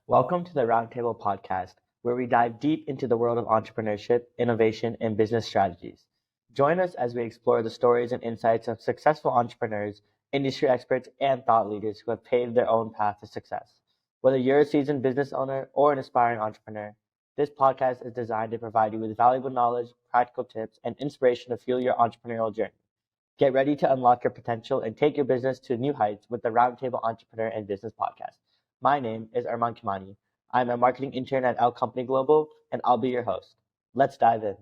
Welcome to the Roundtable podcast, where we dive deep into the world of entrepreneurship, innovation, and business strategies. Join us as we explore the stories and insights of successful entrepreneurs, industry experts, and thought leaders who have paved their own path to success. Whether you're a seasoned business owner or an aspiring entrepreneur, this podcast is designed to provide you with valuable knowledge, practical tips, and inspiration to fuel your entrepreneurial journey. Get ready to unlock your potential and take your business to new heights with the Roundtable Entrepreneur and Business Podcast. My name is Arman Kimani. I'm a marketing intern at L Company Global, and I'll be your host. Let's dive in.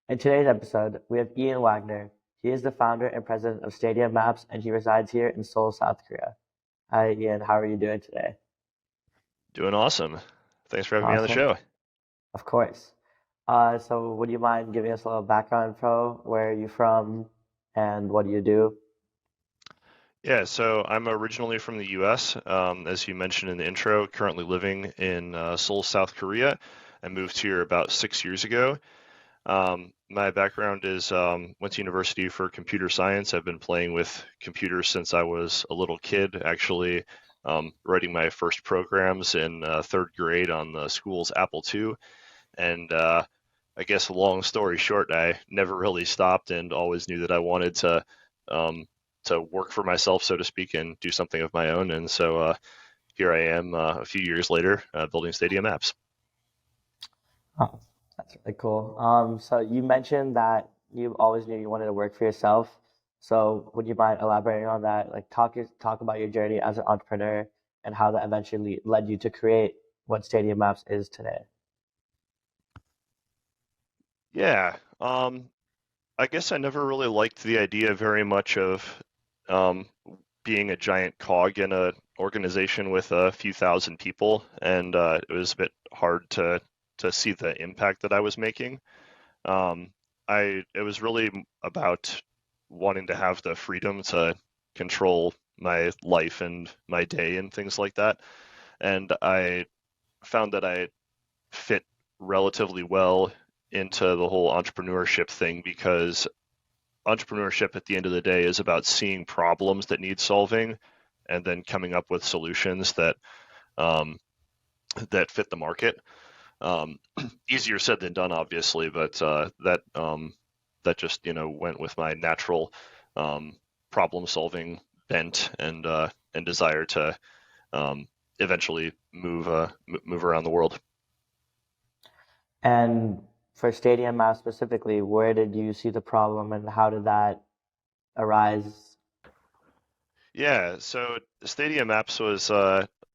In today's episode, we have Ian Wagner. He is the founder and president of Stadia Maps, and he resides here in Seoul, South Korea. Hi, Ian. How are you doing today? Doing awesome. Thanks for having me on the Awesome. show. Of course. So would you mind giving us a little background info? Where are you from, and what do you do? Yeah, so I'm originally from the US, as you mentioned in the intro, currently living in Seoul, South Korea. I moved here about 6 years ago. My background is went to university for computer science. I've been playing with computers since I was a little kid, actually writing my first programs in third grade on the school's Apple II. And I guess long story short, I never really stopped and always knew that I wanted um, to work for myself, so to speak, and do something of my own. And so here I am a few years later building Stadia Maps. Oh, that's really cool. So you mentioned that you always knew you wanted to work for yourself. So would you mind elaborating on that? Like talk about your journey as an entrepreneur and how that eventually led you to create what Stadium Maps is today. Yeah, I guess I never really liked the idea very much of um, being a giant cog in an organization with a few thousand people, and it was a bit hard to see the impact that I was making. Um, it was really about wanting to have the freedom to control my life and my day and things like that. And I found that I fit relatively well into the whole entrepreneurship thing because entrepreneurship at the end of the day is about seeing problems that need solving and then coming up with solutions um, that fit the market. Um, Easier said than done, obviously, but that just went with my natural um, problem-solving bent and desire to eventually move around the world. And for Stadium Maps specifically, where did you see the problem and how did that arise? Yeah, so Stadia Maps was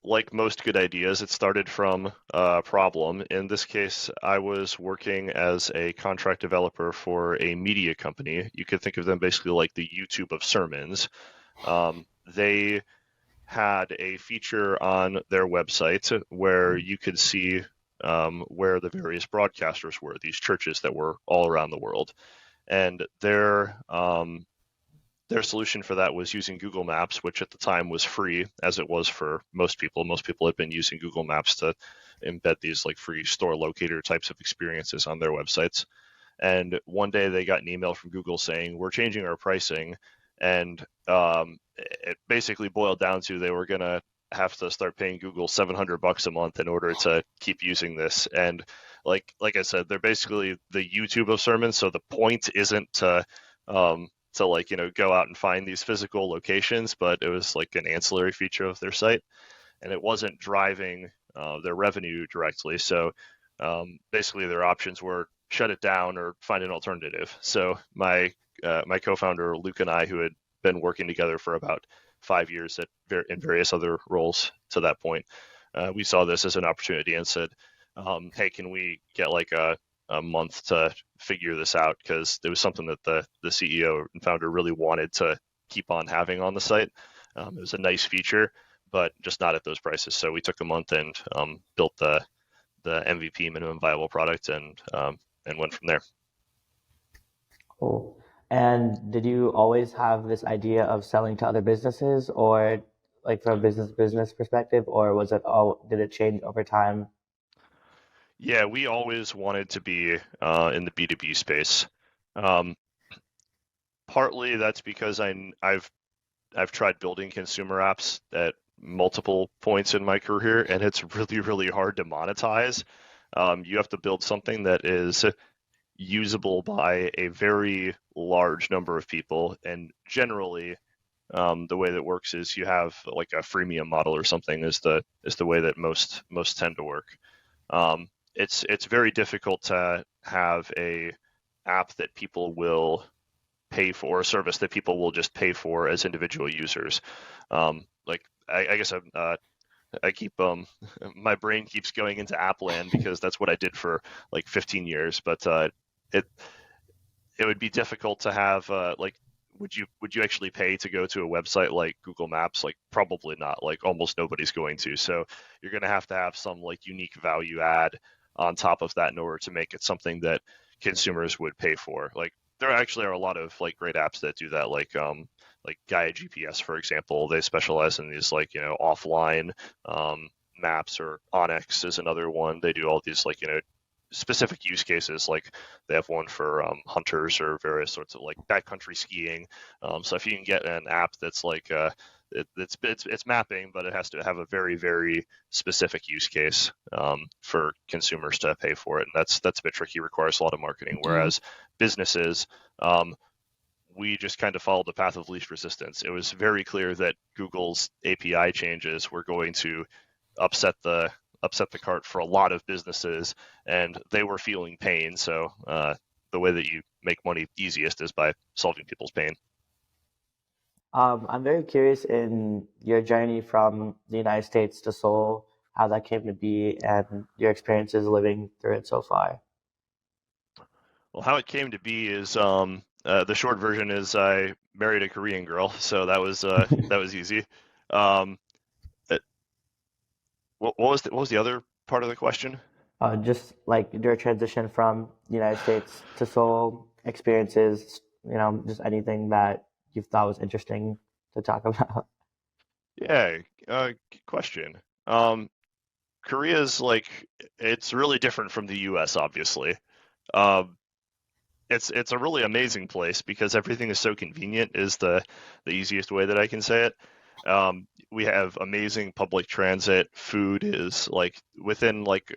like most good ideas, it started from a problem. In this case, I was working as a contract developer for a media company. You could think of them basically like the YouTube of sermons. They had a feature on their website where you could see where the various broadcasters were, these churches that were all around the world. And their solution for that was using Google Maps, which at the time was free, as it was for most people. Most people had been using Google Maps to embed these like free store locator types of experiences on their websites. And one day they got an email from Google saying, "We're changing our pricing." And it basically boiled down to they were going to have to start paying Google $700 a month in order to keep using this. And like I said, they're basically the YouTube of sermons. So the point isn't to like go out and find these physical locations, but it was like an ancillary feature of their site, and it wasn't driving their revenue directly. So basically, their options were shut it down or find an alternative. So my co-founder Luke and I, who had been working together for about 5 years in various other roles to that point, we saw this as an opportunity and said, "Hey, can we get like a month to figure this out?" Because it was something that the CEO and founder really wanted to keep on having on the site. It was a nice feature, but just not at those prices. So we took a month and built the MVP, minimum viable product, and went from there. Cool. And did you always have this idea of selling to other businesses or like from a business perspective, or was it all, did it change over time? Yeah, we always wanted to be in the B2B space. Um, Partly that's because I've tried building consumer apps at multiple points in my career, and it's really, really hard to monetize. You have to build something that is usable by a very large number of people, and generally, the way that works is you have like a freemium model or something is the way that most tend to work. It's very difficult to have a app that people will pay for, a service that people will just pay for as individual users. Like I guess I keep my brain keeps going into app land because that's what I did for like 15 years. But it it would be difficult to have like would you actually pay to go to a website like Google Maps? Like probably not. Like almost nobody's going to. So you're going to have some like unique value add on top of that in order to make it something that consumers would pay for. Like there actually are a lot of like great apps that do that. Like Gaia GPS, for example. They specialize in these like offline maps, or Onyx is another one. They do all these like specific use cases. Like they have one for hunters or various sorts of like backcountry skiing. So if you can get an app that's like it's mapping, but it has to have a very, very specific use case for consumers to pay for it, and that's a bit tricky. Requires a lot of marketing. Do you Whereas businesses, we just kind of followed the path of least resistance. It was very clear that Google's API changes were going to upset the cart for a lot of businesses, and they were feeling pain. So the way that you make money easiest is by solving people's pain. I'm very curious in your journey from the United States to Seoul, how that came to be, and your experiences living through it so far. Well, how it came to be is the short version is I married a Korean girl, so that was easy. Um, it- what was the other part of the question? Just like your transition from the United States to Seoul, experiences, just anything that you thought was interesting to talk about. Yeah, good question. Um, Korea's like it's really different from the U.S. Obviously. Um, it's a really amazing place because everything is so convenient. Is the easiest way that I can say it. We have amazing public transit. Food is like within like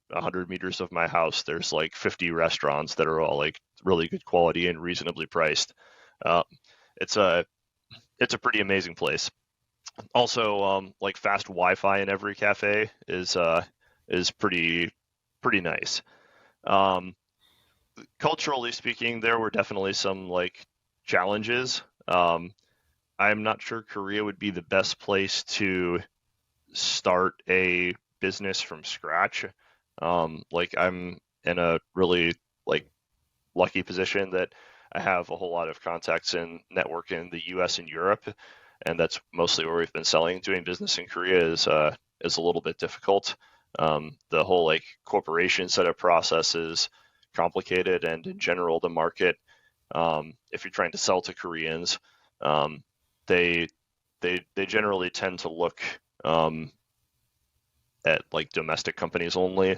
100 meters of my house. There's like 50 restaurants that are all like really good quality and reasonably priced. Uh, it's a it's a pretty amazing place. Also, like fast Wi-Fi in every cafe is pretty nice. Um, Culturally speaking, there were definitely some like challenges. I'm not sure Korea would be the best place to start a business from scratch. Like I'm in a really like lucky position that I have a whole lot of contacts and network in the U.S. and Europe, and that's mostly where we've been selling. Doing business in Korea is a little bit difficult. The whole like corporation setup process is complicated, and in general, the market, if you're trying to sell to Koreans, um, they they generally tend to look um, at like domestic companies only,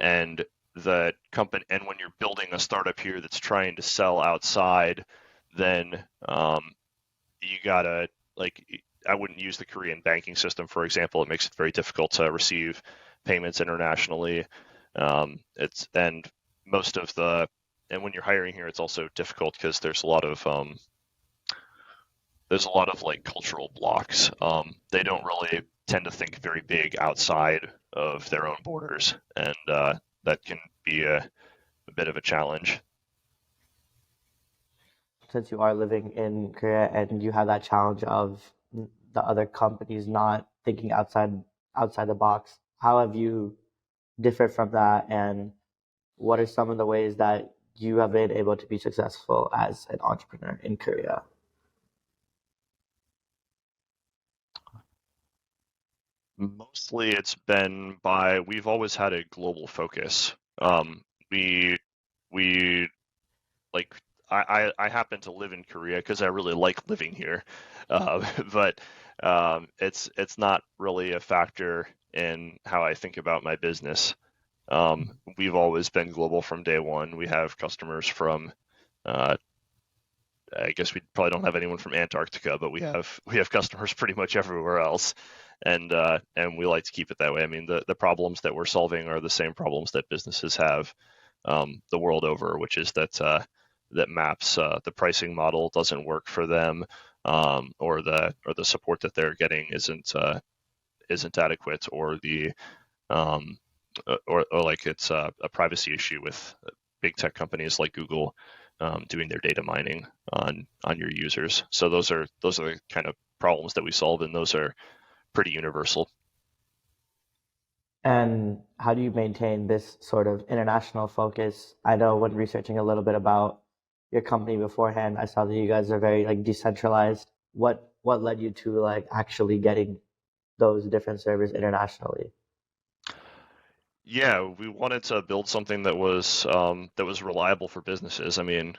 and the company, and when you're building a startup here that's trying to sell outside, then you gotta like I wouldn't use the Korean banking system, for example. It makes it very difficult to receive payments internationally. It's and most of the and when you're hiring here, it's also difficult because there's a lot of like cultural blocks. They don't really tend to think very big outside of their own borders, and that can be a bit of a challenge. Since you are living in Korea and you have that challenge of the other companies not thinking outside the box, how have you differed from that, and what are some of the ways that you have been able to be successful as an entrepreneur in Korea? Mostly it's been by we've always had a global focus. We we like I happen to live in Korea because I really like living here, but it's not really a factor in how I think about my business. We've always been global from day one. We have customers from uh, I guess we'd probably don't have anyone from Antarctica, but we have customers pretty much everywhere else, and we like to keep it that way. I mean, the problems that we're solving are the same problems that businesses have the world over, which is that maps the pricing model doesn't work for them, or the support that they're getting isn't adequate, or the or like it's a privacy issue with big tech companies like Google doing their data mining on your users. So those are the kind of problems that we solve, and those are pretty universal. And how do you maintain this sort of international focus? I know when researching a little bit about your company beforehand, I saw that you guys are very like decentralized. What led you to like actually getting those different servers internationally? Yeah, we wanted to build something that was reliable for businesses. I mean,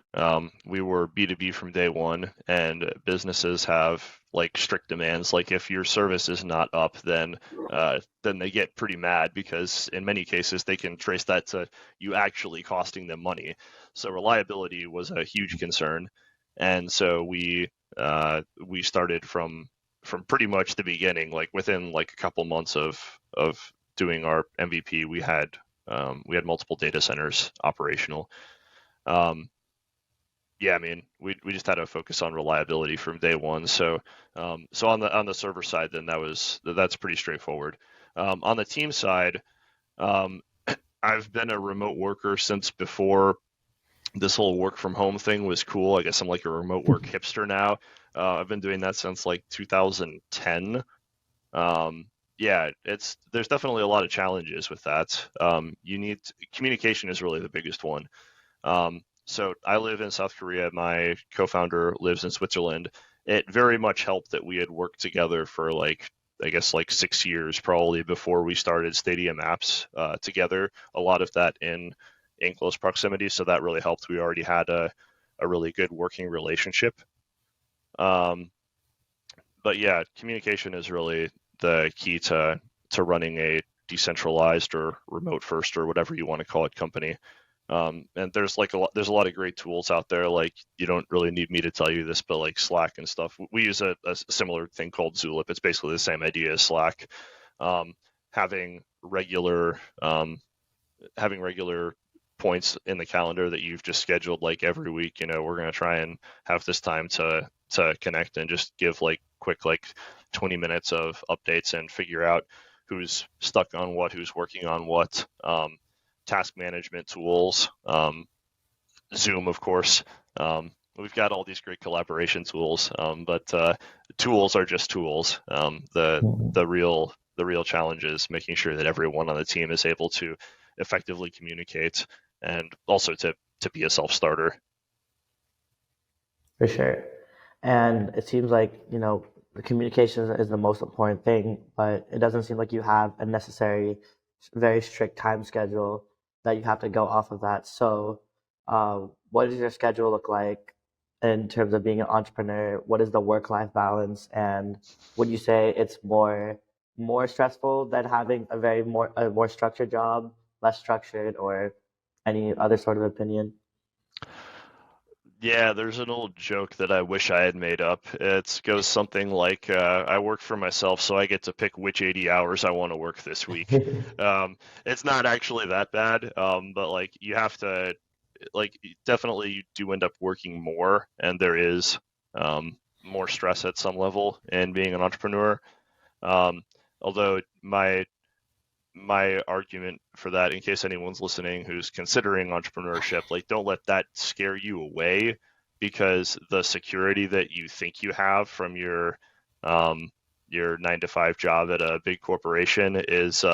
we were B2B from day one, and businesses have like strict demands. Like if your service is not up, then they get pretty mad, because in many cases they can trace that to you actually costing them money. So reliability was a huge concern, and so we started from pretty much the beginning. Like within like a couple months of doing our MVP, we had multiple data centers operational. Um, yeah, I mean, we just had to focus on reliability from day one. So on the server side, then that's pretty straightforward. On the team side, um, I've been a remote worker since before this whole work from home thing was cool. I guess I'm like a remote work hipster now. I've been doing that since like 2010. Um, yeah, there's definitely a lot of challenges with that. Communication is really the biggest one. So I live in South Korea. My co-founder lives in Switzerland. It very much helped that we had worked together for like, I guess, like 6 years probably before we started Stadia Maps together. A lot of that in close proximity, so that really helped. We already had a really good working relationship. Um, but yeah, communication is really the key to running a decentralized or remote first or whatever you want to call it company. And there's a lot of great tools out there. Like you don't really need me to tell you this, but like Slack and stuff. We use a similar thing called Zulip. It's basically the same idea as Slack. Um, having regular having regular points in the calendar that you've just scheduled like every week. We're going to try and have this time to connect and just give like quick like 20 minutes of updates and figure out who's stuck on what, who's working on what. Task management tools, Zoom, of course. We've got all these great collaboration tools, but tools are just tools. The real challenge is making sure that everyone on the team is able to effectively communicate, and also to be a self-starter. For sure. And it seems like, the communication is the most important thing, but it doesn't seem like you have a necessary, very strict time schedule that you have to go off of that. So, what does your schedule look like in terms of being an entrepreneur? What is the work-life balance? And would you say it's more stressful than having a more structured job, less structured, or any other sort of opinion? Yeah, there's an old joke that I wish I had made up. It goes something like, I work for myself, so I get to pick which 80 hours I want to work this week. It's not actually that bad, but like you have to, like, definitely you do end up working more, and there is more stress at some level in being an entrepreneur. Um, Although my argument for that, in case anyone's listening who's considering entrepreneurship, like don't let that scare you away, because the security that you think you have from your 9 to 5 job at a big corporation is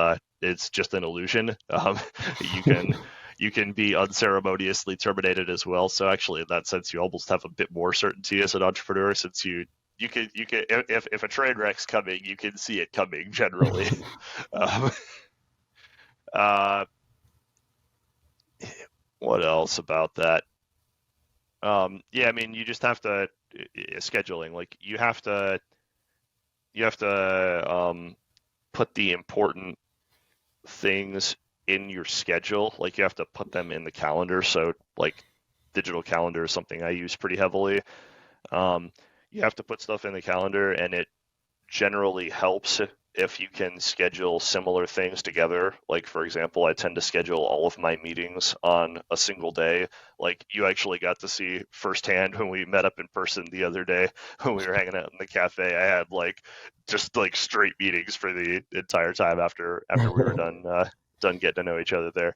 it's just an illusion. You can you can be unceremoniously terminated as well. So actually, in that sense, you almost have a bit more certainty as an entrepreneur, since you can if a train wreck's coming, you can see it coming generally. um, uh, what else about that? Yeah, I mean, you just have to scheduling. Like you have to put the important things in your schedule. Like you have to put them in the calendar. So like digital calendar is something I use pretty heavily. You have to put stuff in the calendar, and it generally helps if you can schedule similar things together. Like, for example, I tend to schedule all of my meetings on a single day. Like, you actually got to see firsthand when we met up in person the other day when we were hanging out in the cafe. I had like just like straight meetings for the entire time after we were done getting to know each other there.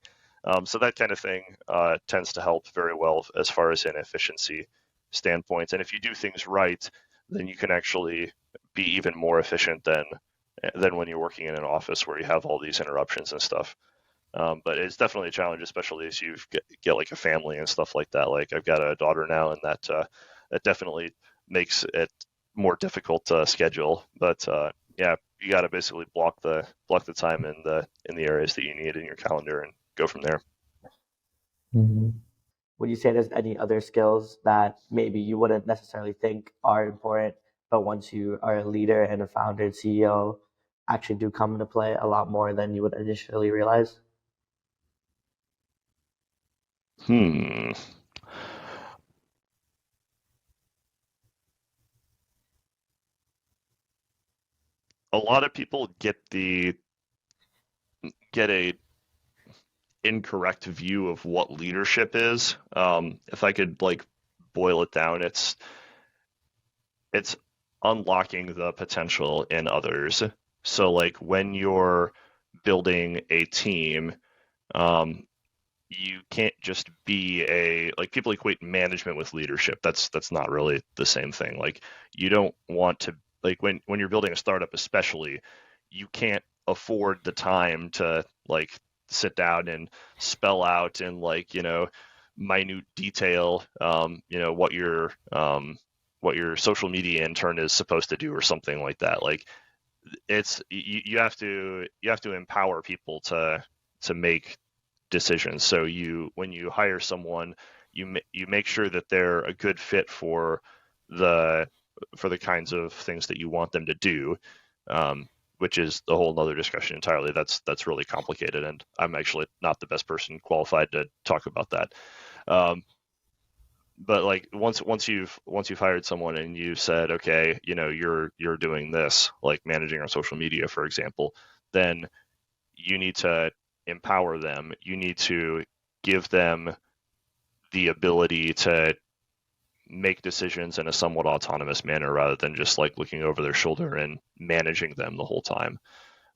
So that kind of thing tends to help very well as far as an efficiency standpoint. And if you do things right, then you can actually be even more efficient than when you're working in an office where you have all these interruptions and stuff. But it's definitely a challenge, especially as you get like a family and stuff like that. Like I've got a daughter now, and that definitely makes it more difficult to schedule. But yeah, you got to basically block the time in the areas that you need in your calendar and go from there. Mhm. Would you say there's any other skills that maybe you wouldn't necessarily think are important, but once you are a leader and a founder and CEO, actually do come into play a lot more than you would initially realize? Hmm. A lot of people get a incorrect view of what leadership is. If I could like boil it down, it's unlocking the potential in others. So like when you're building a team, um, you can't just be a like people equate management with leadership. That's not really the same thing. Like you don't want to like when you're building a startup especially, you can't afford the time to like sit down and spell out in like, minute detail what your social media intern is supposed to do or something like that. Like you have to empower people to make decisions. So when you hire someone, you make sure that they're a good fit the for the kinds of things that you want them to do, um, which is a whole other discussion entirely. That's really complicated, and I'm actually not the best person qualified to talk about that. Um, but like once you've hired someone and you said, okay, you're doing this, like managing our social media, for example, then you need to empower them. You need to give them the ability to make decisions in a somewhat autonomous manner rather than just like looking over their shoulder and managing them the whole time.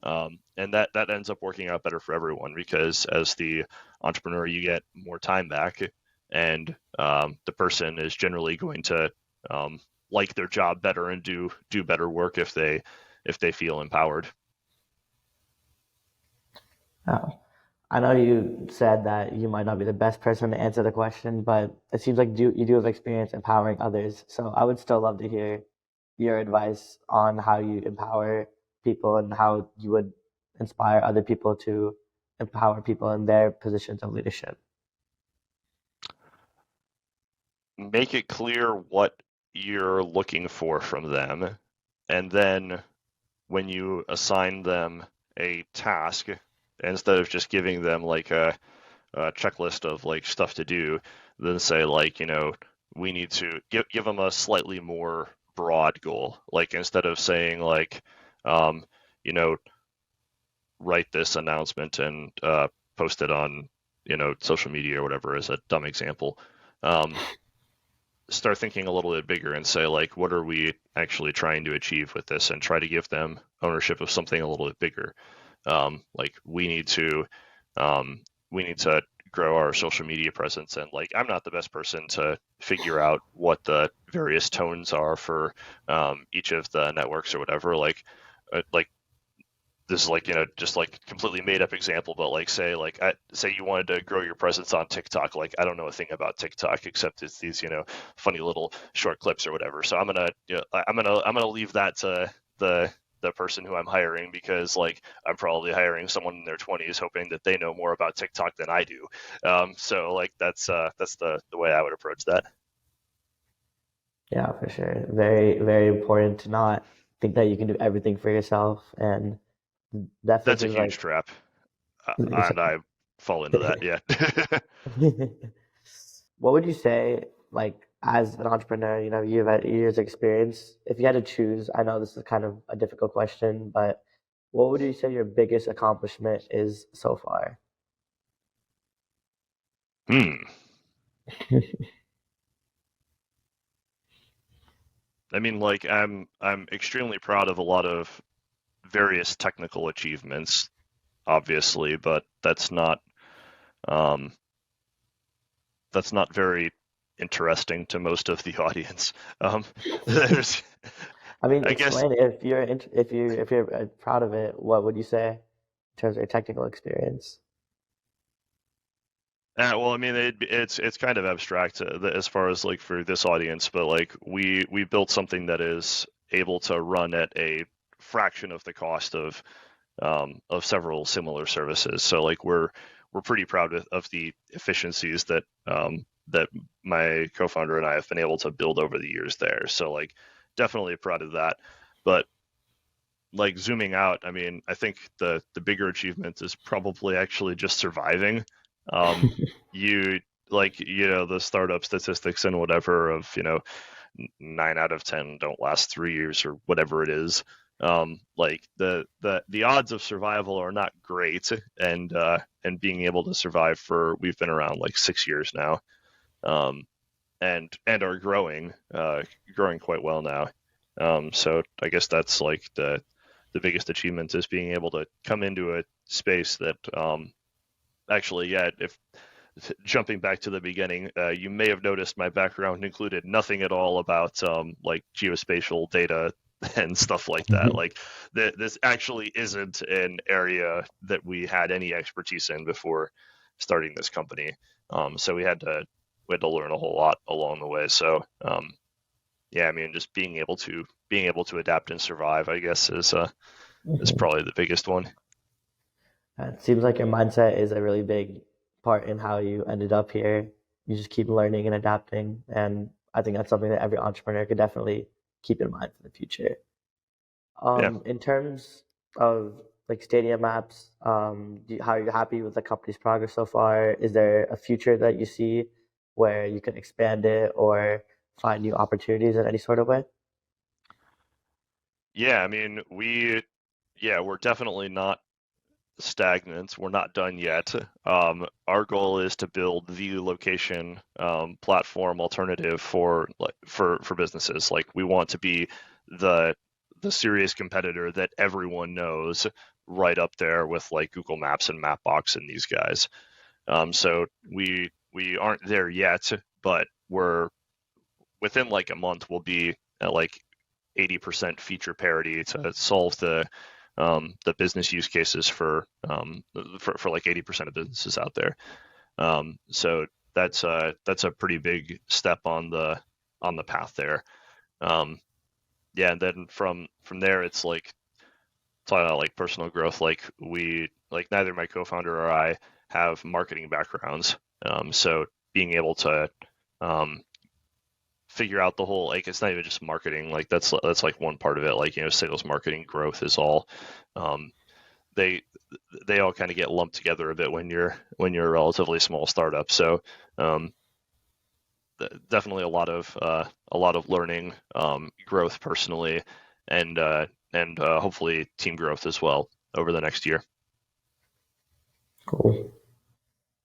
And that ends up working out better for everyone because as the entrepreneur, you get more time back, and the person is generally going to like their job better and do better work if they feel empowered. Oh, I know you said that you might not be the best person to answer the question, but it seems like you do have experience empowering others. So I would still love to hear your advice on how you empower people and how you would inspire other people to empower people in their positions of leadership. Make it clear what you're looking for from them, and then when you assign them a task, instead of just giving them like a checklist of like stuff to do, then say like, we need to give them a slightly more broad goal. Like instead of saying like, um, you know, write this announcement and post it on, social media or whatever, as a dumb example. Um, Start thinking a little bit bigger and say like, what are we actually trying to achieve with this, and try to give them ownership of something a little bit bigger. Like um, we need to grow our social media presence, and like I'm not the best person to figure out what the various tones are for each of the networks or whatever. Like this is like just like completely made up example, but like say you wanted to grow your presence on TikTok. Like I don't know a thing about TikTok except it's these funny little short clips or whatever. So I'm gonna leave that to the person who I'm hiring, because like I'm probably hiring someone in their 20s hoping that they know more about TikTok than I do. So like that's the way I would approach that. Yeah, for sure. Very, very important to not think that you can do everything for yourself. And definitely That's a seems huge like trap, and I fall into that. Yeah. what would you say, like, as an entrepreneur, you've had years of experience. If you had to choose, I know this is kind of a difficult question, but what would you say your biggest accomplishment is so far? Hmm. I mean, like I'm extremely proud of a lot of various technical achievements, obviously, but um, that's not very interesting to most of the audience. There's, I mean, I guess, explain it. If you're proud of it, what would you say in terms of your technical experience? well, I mean, it's kind of abstract as far as like for this audience, but like we built something that is able to run at a fraction of the cost of several similar services. So like we're pretty proud of the efficiencies that my co-founder and I have been able to build over the years there. So like definitely proud of that. But like zooming out, I mean, I think the bigger achievement is probably actually just surviving. You like the startup statistics and whatever of 9 out of 10 don't last 3 years or whatever it is. Like the odds of survival are not great, and being able to survive for we've been around like 6 years now, um, and are growing quite well now. So I guess that's like the biggest achievement is being able to come into a space that actually, yeah, if jumping back to the beginning, you may have noticed my background included nothing at all about like geospatial data and stuff like that. Like this actually isn't an area that we had any expertise in before starting this company. So we had to learn a whole lot along the way. So yeah, I mean, just being able to adapt and survive, I guess, is probably the biggest one. It seems like your mindset is a really big part in how you ended up here. You just keep learning and adapting, and I think that's something that every entrepreneur could definitely keep in mind for the future. Yeah. In terms of like Stadia Maps, how are you happy with the company's progress so far? Is there a future that you see where you can expand it or find new opportunities in any sort of way? Yeah, I mean, we're definitely not stagnant. We're not done yet. Our goal is to build the location platform alternative for businesses. Like we want to be the the serious competitor that everyone knows, right up there with like Google Maps and Mapbox and these guys. So we aren't there yet, but we're within like a month we'll be at like 80% feature parity to solve the business use cases for like 80% of businesses out there. So that's a pretty big step on the path there. Um, yeah, and then from there it's like talking about like personal growth. Like we like neither my co-founder or I have marketing backgrounds, so being able to um, figure out the whole like it's not even just marketing, like that's like one part of it, like sales, marketing, growth is all um, they they all kind of get lumped together a bit when you're a relatively small startup. So um, definitely a lot of learning, growth personally, and hopefully team growth as well over the next year. Cool.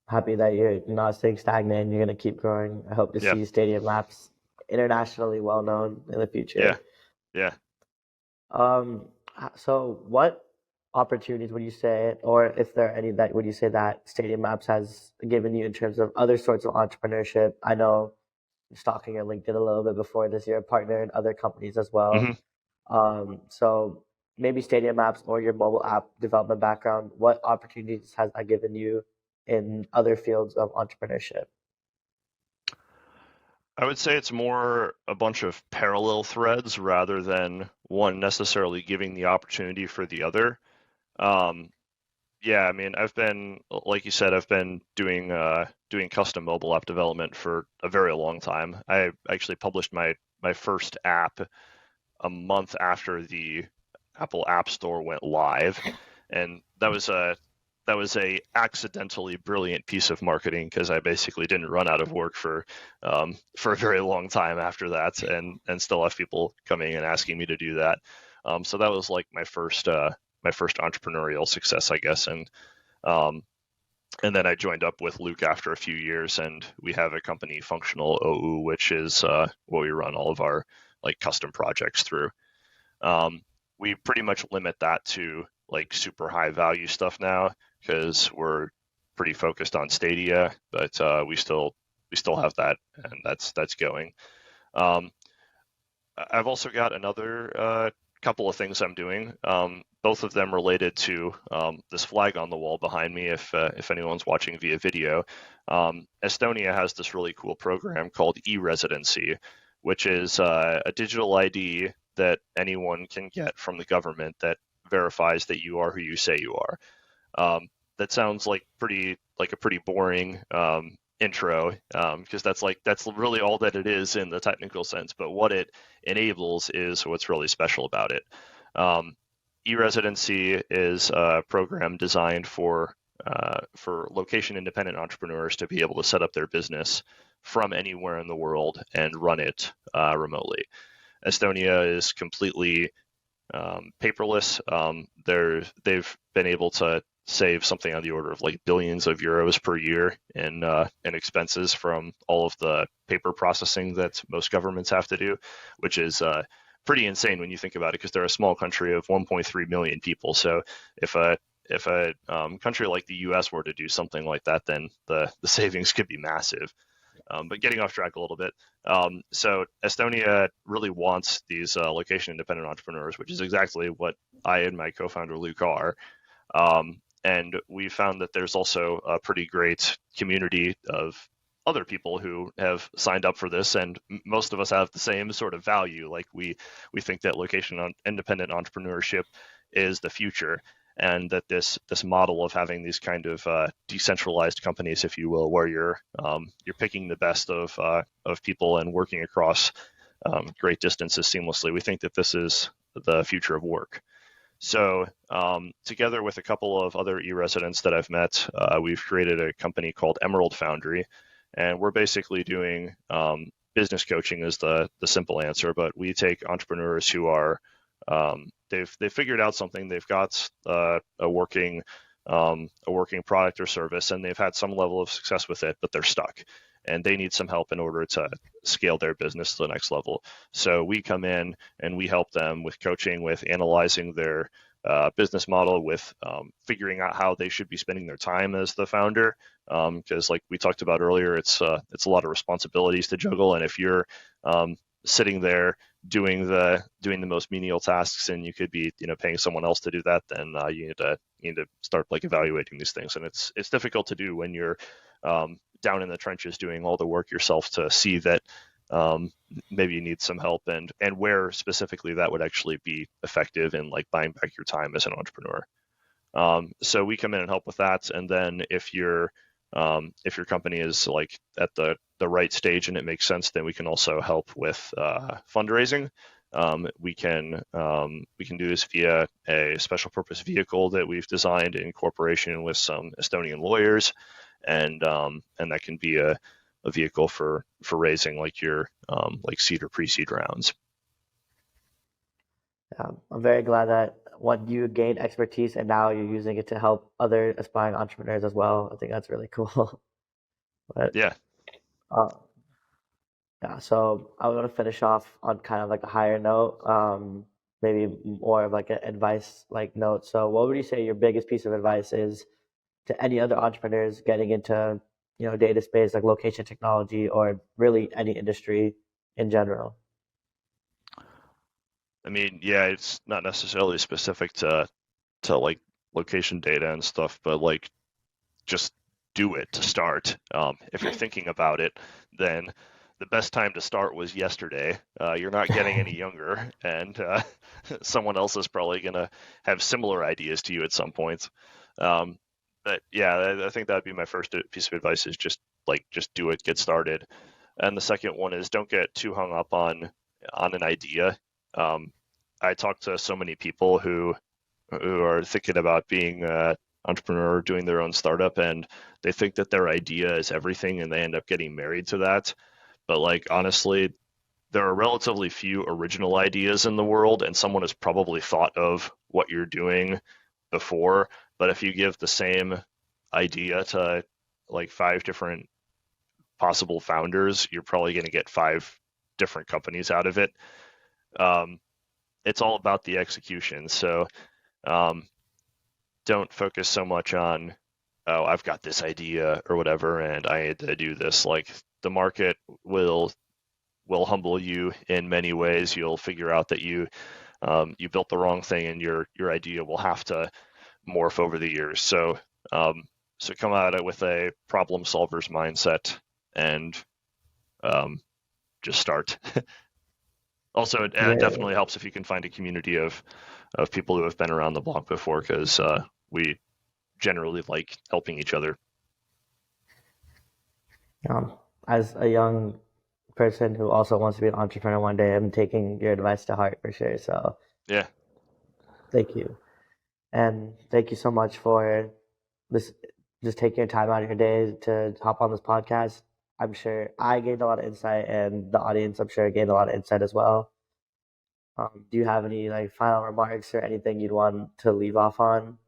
Happy that you're not staying stagnant and you're going to keep growing. I hope to Yeah, see Stadium Maps internationally well known in the future. yeah, yeah. Um, so what opportunities would you say, or if there are any that would you say that Stadium Maps has given you in terms of other sorts of entrepreneurship? I know stalking your LinkedIn a little bit before this, you're a partner in other companies as well. hmm So maybe Stadium Maps or your mobile app development background, what opportunities has that given you in other fields of entrepreneurship? I would say it's more a bunch of parallel threads rather than one necessarily giving the opportunity for the other. Um, Yeah, I mean, I've been, like you said, I've been doing custom mobile app development for a very long time. I actually published my first app a month after the Apple App Store went live, and was a accidentally brilliant piece of marketing, because I basically didn't run out of work for a very long time after that, and still have people coming and asking me to do that. So that was like my first entrepreneurial success, I guess, and then I joined up with Luke after a few years, and we have a company, Functional OU, which is what we run all of our like custom projects through. We pretty much limit that to like super high value stuff now, because we're pretty focused on Stadia, but we still have that, and that's going. Um, I've also got another couple of things I'm doing. Both of them related to this flag on the wall behind me. If anyone's watching via video, Estonia has this really cool program called e-residency, which is a digital ID that anyone can get from the government that verifies that you are who you say you are. That sounds like a pretty boring intro, because that's really all that it is in the technical sense. But what it enables is what's really special about it. E-residency is a program designed for location-independent entrepreneurs to be able to set up their business from anywhere in the world and run it remotely. Estonia is completely paperless. They've been able to save something on the order of like billions of euros per year in expenses from all of the paper processing that most governments have to do, which is pretty insane when you think about it, because they're a small country of 1.3 million people. So if a country like the U.S. were to do something like that, then the savings could be massive. But getting off track a little bit, so Estonia really wants these location-independent entrepreneurs, which is exactly what I and my co-founder Luke are. And we found that there's also a pretty great community of other people who have signed up for this, and most of us have the same sort of value. Like we think that location-independent entrepreneurship is the future, and that this model of having these kind of decentralized companies, if you will, where you're picking the best of people and working across great distances seamlessly, we think that this is the future of work. So together with a couple of other e-residents that I've met, we've created a company called Emerald Foundry, and we're basically doing business coaching is the simple answer, but we take entrepreneurs who are they've figured out something, they've got a working product or service, and they've had some level of success with it, but they're stuck, and they need some help in order to scale their business to the next level. So we come in and we help them with coaching, with analyzing their business model, with figuring out how they should be spending their time as the founder, because like we talked about earlier, it's a lot of responsibilities to juggle, and if you're sitting there doing the most menial tasks, and you could be paying someone else to do that, then you need to start like evaluating these things, and it's difficult to do when you're down in the trenches doing all the work yourself, to see that maybe you need some help, and where specifically that would actually be effective in like buying back your time as an entrepreneur. So we come in and help with that, and then if your company is like at the right stage and it makes sense, then we can also help with fundraising. We can do this via a special purpose vehicle that we've designed in cooperation with some Estonian lawyers, and that can be a vehicle for raising like your like seed or pre-seed rounds. I'm very glad that you gained expertise and now you're using it to help other aspiring entrepreneurs as well. I think that's really cool. But yeah. Yeah, so I want to finish off on kind of like a higher note, maybe more of like an advice like note. So what would you say your biggest piece of advice is to any other entrepreneurs getting into, data space, like location technology, or really any industry in general? I mean, yeah, it's not necessarily specific to like location data and stuff, but like just do it to start. If you're thinking about it, then the best time to start was yesterday. You're not getting any younger, and someone else is probably going to have similar ideas to you at some point. But yeah, I think that'd be my first piece of advice, is just do it, get started. And the second one is don't get too hung up on an idea. I talk to so many people who are thinking about being entrepreneur doing their own startup, and they think that their idea is everything, and they end up getting married to that. But like honestly, there are relatively few original ideas in the world, and someone has probably thought of what you're doing before. But if you give the same idea to like 5 different possible founders, you're probably going to get 5 different companies out of it. Um, it's all about the execution. So um, don't focus so much on, oh, I've got this idea or whatever, and I had to do this. Like the market will humble you in many ways. You'll figure out that you built the wrong thing, and your idea will have to morph over the years. So come at it with a problem solver's mindset and just start. Also, it Yeah. definitely helps if you can find a community of people who have been around the block before, because we generally like helping each other. Um, as a young person who also wants to be an entrepreneur one day, I'm taking your advice to heart for sure. So Yeah, thank you. And thank you so much for this, just taking your time out of your day to hop on this podcast. I'm sure I gained a lot of insight, and the audience, I'm sure, gained a lot of insight as well. Do you have any like final remarks or anything you'd want to leave off on?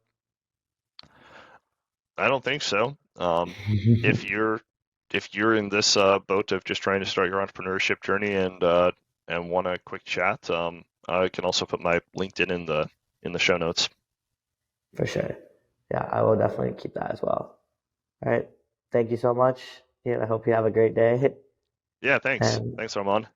I don't think so. If you're in this boat of just trying to start your entrepreneurship journey and want a quick chat, I can also put my LinkedIn in the show notes. For sure. Yeah, I will definitely keep that as well. All right. Thank you so much. Yeah, I hope you have a great day. Yeah, thanks. And Thanks, Armand.